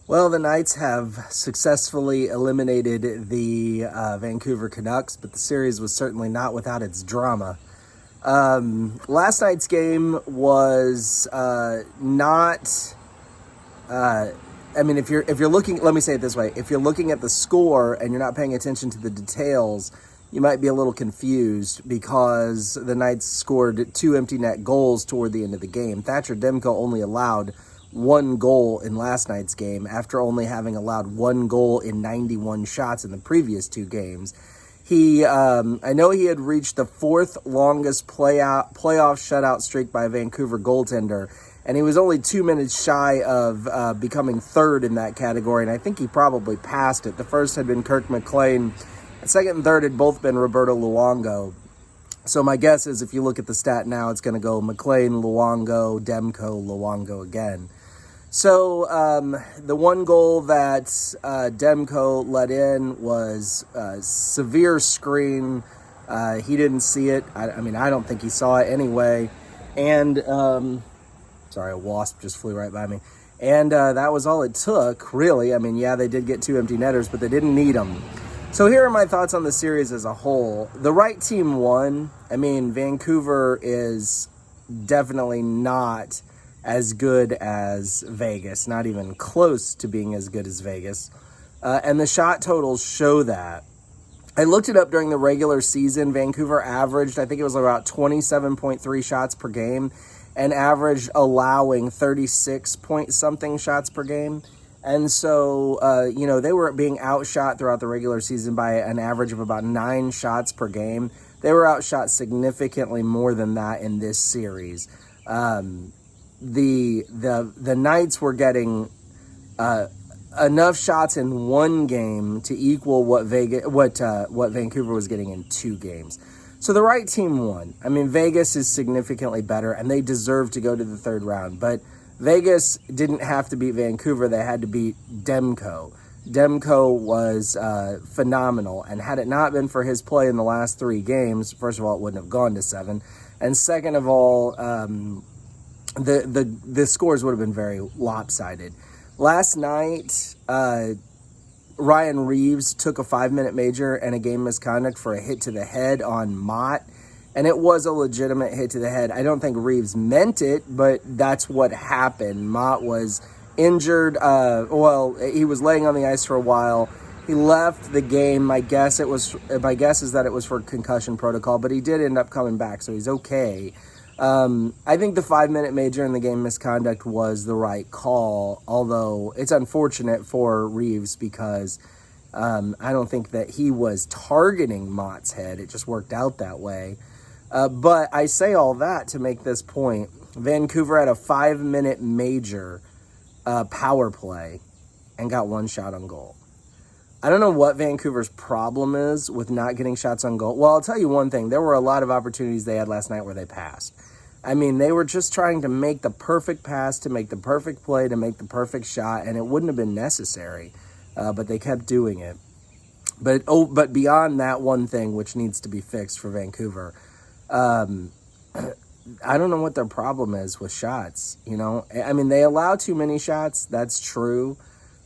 Well, the Knights have successfully eliminated the Vancouver Canucks, but the series was certainly not without its drama. Last night's game was not. If you're looking, let me say it this way: if you're looking at the score and you're not paying attention to the details, you might be a little confused because the Knights scored 2 empty net goals toward the end of the game. Thatcher Demko only allowed 1 goal in last night's game after only having allowed 1 goal in 91 shots in the previous 2 games. I know he had reached the 4th longest playoff shutout streak by a Vancouver goaltender, and he was only 2 minutes shy of becoming 3rd in that category, and I think he probably passed it. The first had been Kirk McLean, and second and third had both been Roberto Luongo. So my guess is if you look at the stat now, it's going to go McLean, Luongo, Demko, Luongo again. So the 1 goal that Demko let in was a severe screen. He didn't see it. I don't think he saw it anyway. And, sorry, a wasp just flew right by me. And that was all it took, really. They did get 2 empty netters, but they didn't need them. So here are my thoughts on the series as a whole. The right team won. Vancouver is definitely not as good as Vegas, not even close to being as good as Vegas. And the shot totals show that. I looked it up during the regular season. Vancouver averaged, I think it was about 27.3 shots per game, and averaged allowing 36 point something shots per game. And so, they were being outshot throughout the regular season by an average of about 9 shots per game. They were outshot significantly more than that in this series. The Knights were getting enough shots in 1 game to equal what Vancouver was getting in 2 games. So the right team won. Vegas is significantly better, and they deserve to go to the 3rd round. But Vegas didn't have to beat Vancouver; they had to beat Demko. Demko was phenomenal, and had it not been for his play in the last 3 games, first of all, it wouldn't have gone to 7, and second of all, the scores would have been very lopsided. Last night, Ryan Reeves took a 5-minute major and a game misconduct for a hit to the head on Mott, and it was a legitimate hit to the head. I don't think Reeves meant it, but that's what happened. Mott was injured. He was laying on the ice for a while. He left the game. My guess is that it was for concussion protocol, but he did end up coming back, so he's okay. I think the 5-minute major in the game misconduct was the right call, although it's unfortunate for Reeves because I don't think that he was targeting Mott's head. It just worked out that way. But I say all that to make this point. Vancouver had a 5-minute major power play and got 1 shot on goal. I don't know what Vancouver's problem is with not getting shots on goal. Well, I'll tell you one thing. There were a lot of opportunities they had last night where they passed. They were just trying to make the perfect pass, to make the perfect play, to make the perfect shot, and it wouldn't have been necessary, but they kept doing it. But beyond that one thing, which needs to be fixed for Vancouver, I don't know what their problem is with shots. They allow too many shots. That's true.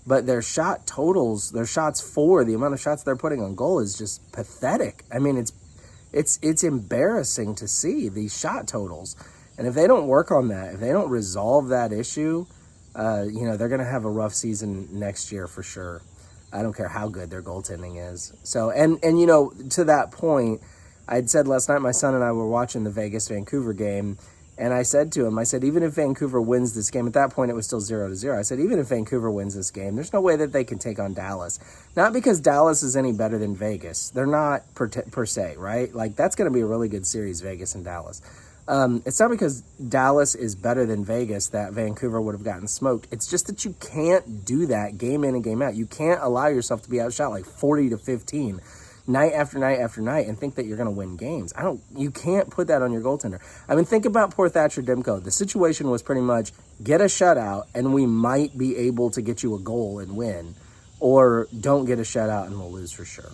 But their shot totals, their shots for, the amount of shots they're putting on goal is just pathetic. It's embarrassing to see these shot totals. And if they don't work on that, if they don't resolve that issue, they're going to have a rough season next year for sure. I don't care how good their goaltending is. So, and to that point, I'd said last night my son and I were watching the Vegas-Vancouver game, and I said to him, even if Vancouver wins this game, at that point it was still 0-0. I said, even if Vancouver wins this game, there's no way that they can take on Dallas. Not because Dallas is any better than Vegas. They're not per se, right? That's going to be a really good series, Vegas and Dallas. It's not because Dallas is better than Vegas that Vancouver would have gotten smoked. It's just that you can't do that game in and game out. You can't allow yourself to be outshot 40-15. Night after night after night and think that you're going to win games. You can't put that on your goaltender. Think about poor Thatcher Demko. The situation was pretty much get a shutout and we might be able to get you a goal and win, or don't get a shutout and we'll lose for sure.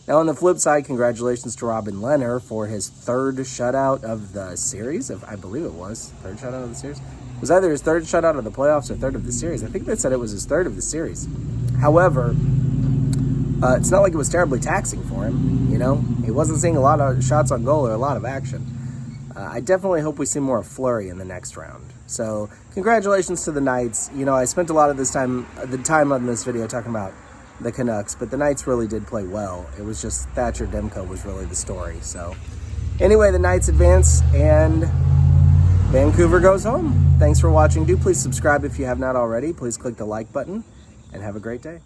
Now on the flip side, congratulations to Robin Lehner for his 3rd shutout of the series. I believe it was 3rd shutout of the series. It was either his third shutout of the playoffs or third of the series. I think they said it was his third of the series. However, it's not like it was terribly taxing for him, you know? He wasn't seeing a lot of shots on goal or a lot of action. I definitely hope we see more of Fleury in the next round. So, congratulations to the Knights. You know, I spent a lot of the time on this video talking about the Canucks, but the Knights really did play well. It was just Thatcher Demko was really the story. So, anyway, the Knights advance, and Vancouver goes home. Thanks for watching. Do please subscribe if you have not already. Please click the like button, and have a great day.